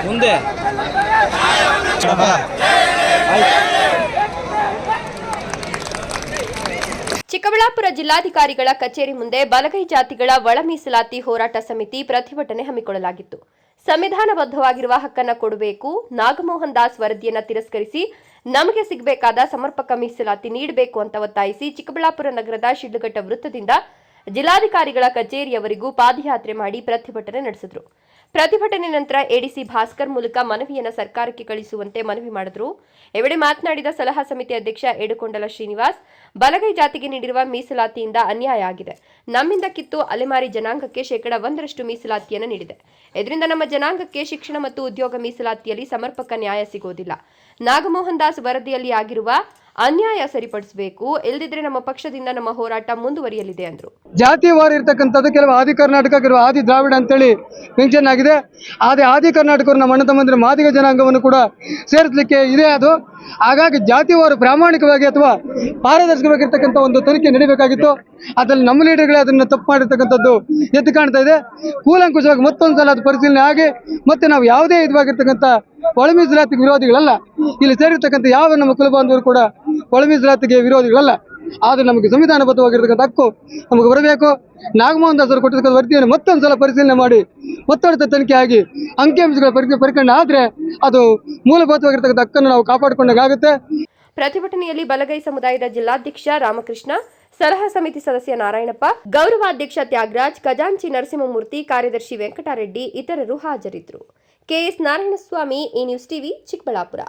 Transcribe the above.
ಮುಂದೆ ಚಿಕ್ಕಬಳ್ಳಾಪುರ ಜಿಲ್ಲಾಧಿಕಾರಿಗಳ ಕಚೇರಿ ಮುಂದೆ ಬಲಗೈ ಜಾತಿಗಳ ಒಳ ಮೀಸಲಾತಿ ಹೋರಾಟ ಸಮಿತಿ ಪ್ರತಿಭಟನೆ ಹಮ್ಮಿಕೊಳ್ಳಲಾಗಿತ್ತು. ಸಂವಿಧಾನಬದ್ಧವಾಗಿರುವ ಹಕ್ಕನ್ನು ಕೊಡಬೇಕು, ನಾಗಮೋಹನ್ ದಾಸ್ ವರದಿಯನ್ನು ತಿರಸ್ಕರಿಸಿ ನಮಗೆ ಸಿಗಬೇಕಾದ ಸಮರ್ಪಕ ಮೀಸಲಾತಿ ನೀಡಬೇಕು ಅಂತ ಒತ್ತಾಯಿಸಿ ಚಿಕ್ಕಬಳ್ಳಾಪುರ ನಗರದ ಶಿಡ್ಲಘಟ್ಟ ವೃತ್ತದಿಂದ ಜಿಲ್ಲಾಧಿಕಾರಿಗಳ ಕಚೇರಿಯವರೆಗೂ ಪಾದಯಾತ್ರೆ ಮಾಡಿ ಪ್ರತಿಭಟನೆ ನಡೆಸಿದರು. ಪ್ರತಿಭಟನೆ ನಂತರ ಎಡಿಸಿ ಭಾಸ್ಕರ್ ಮೂಲಕ ಮನವಿಯನ್ನು ಸರ್ಕಾರಕ್ಕೆ ಕಳಿಸುವಂತೆ ಮನವಿ ಮಾಡಿದರು. ಈ ವೇಳೆ ಮಾತನಾಡಿದ ಸಲಹಾ ಸಮಿತಿ ಅಧ್ಯಕ್ಷ ಏಡುಕೊಂಡಲ ಶ್ರೀನಿವಾಸ್, ಬಲಗೈ ಜಾತಿಗೆ ನೀಡಿರುವ ಮೀಸಲಾತಿಯಿಂದ ಅನ್ಯಾಯ ಆಗಿದೆ. ನಮ್ಮಿಂದ ಕಿತ್ತು ಅಲೆಮಾರಿ ಜನಾಂಗಕ್ಕೆ 1% ಮೀಸಲಾತಿಯನ್ನು ನೀಡಿದೆ. ಇದರಿಂದ ನಮ್ಮ ಜನಾಂಗಕ್ಕೆ ಶಿಕ್ಷಣ ಮತ್ತು ಉದ್ಯೋಗ ಮೀಸಲಾತಿಯಲ್ಲಿ ಸಮರ್ಪಕ ನ್ಯಾಯ ಸಿಗೋದಿಲ್ಲ. ನಾಗಮೋಹನ್ ದಾಸ್ ವರದಿಯಲ್ಲಿ ಆಗಿರುವ ಅನ್ಯಾಯ ಸರಿಪಡಿಸಬೇಕು, ಇಲ್ಲದಿದ್ರೆ ನಮ್ಮ ಪಕ್ಷದಿಂದ ನಮ್ಮ ಹೋರಾಟ ಮುಂದುವರಿಯಲಿದೆ ಎಂದರು. ಜಾತಿವಾರು ಇರತಕ್ಕಂಥದ್ದು ಕೆಲವು ಆದಿ ಕರ್ನಾಟಕ, ಕೆಲವು ಆದಿ ದ್ರಾವಿಡ ಅಂತೇಳಿ ಮೆನ್ಷನ್ ಆಗಿದೆ. ಆದಿ ಕರ್ನಾಟಕವರು ನಮ್ಮ ಅಣ್ಣ ತಮ್ಮಂದಿರ ಮಾದಿಗ ಜನಾಂಗವನ್ನು ಕೂಡ ಸೇರಿಸಲಿಕ್ಕೆ ಇದೆ. ಅದು ಹಾಗಾಗಿ ಜಾತಿವಾರು ಪ್ರಾಮಾಣಿಕವಾಗಿ ಅಥವಾ ಪಾರದರ್ಶಕವಾಗಿರ್ತಕ್ಕಂಥ ಒಂದು ತನಿಖೆ ನಡೀಬೇಕಾಗಿತ್ತು. ಅದರಲ್ಲಿ ನಮ್ಮ ಲೀಡರ್ಗಳೇ ಅದನ್ನು ತಪ್ಪು ಮಾಡಿರ್ತಕ್ಕಂಥದ್ದು ಎದ್ದು ಕಾಣ್ತಾ ಇದೆ. ಕೂಲಂಕುಷವಾಗಿ ಮತ್ತೊಂದು ಸಲ ಅದು ಪರಿಶೀಲನೆ ಆಗಿ ಮತ್ತೆ ನಾವು ಯಾವುದೇ ವಿಧವಾಗಿರ್ತಕ್ಕಂಥ ಒಳ ಮೀಸಲಾತಿ ವಿರೋಧಿಗಳಲ್ಲ. ಇಲ್ಲಿ ಸೇರಿರ್ತಕ್ಕಂಥ ಯಾವ ನಮ್ಮ ಕುಲಬಾಂಧವರು ಕೂಡ ಒಳ ಮೀಸಲಾತಿಗೆ ವಿರೋಧಿಗಳಲ್ಲ. ಆದರೆ ನಮಗೆ ಸಂವಿಧಾನಬದ್ಧವಾಗಿರ್ತಕ್ಕಂಥ ಹಕ್ಕು ನಮಗೆ ಬರಬೇಕು. ನಾಗಮೋಹನ್ ದಾಸ್ ಅವರು ಕೊಟ್ಟಿರ್ತಕ್ಕಂಥ ವರದಿಯನ್ನು ಮತ್ತೊಂದು ಸಲ ಪರಿಶೀಲನೆ ಮಾಡಿ ಒತ್ತಡದ ತನಿಖೆ ಆಗಿ ಅಂಕಿಅಂಶಗಳ ಪರಿಕರಣ ಆದರೆ ಅದು ಮೂಲಭೂತವಾಗಿರ್ತಕ್ಕಂಥ ಹಕ್ಕನ್ನು ನಾವು ಕಾಪಾಡಿಕೊಂಡಾಗುತ್ತೆ. ಪ್ರತಿಭಟನೆಯಲ್ಲಿ ಬಲಗೈ ಸಮುದಾಯದ ಜಿಲ್ಲಾಧ್ಯಕ್ಷ ರಾಮಕೃಷ್ಣ, ಸಲಹಾ ಸಮಿತಿ ಸದಸ್ಯ ನಾರಾಯಣಪ್ಪ, ಗೌರವಾಧ್ಯಕ್ಷ ತ್ಯಾಗರಾಜ್, ಖಜಾಂಚಿ ನರಸಿಂಹಮೂರ್ತಿ, ಕಾರ್ಯದರ್ಶಿ ವೆಂಕಟರೆಡ್ಡಿ ಇತರರು ಹಾಜರಿದ್ದರು. ಕೆಎಸ್ ನಾರಾಯಣಸ್ವಾಮಿ, ಈ ನ್ಯೂಸ್ ಟಿವಿ, ಚಿಕ್ಕಬಳ್ಳಾಪುರ.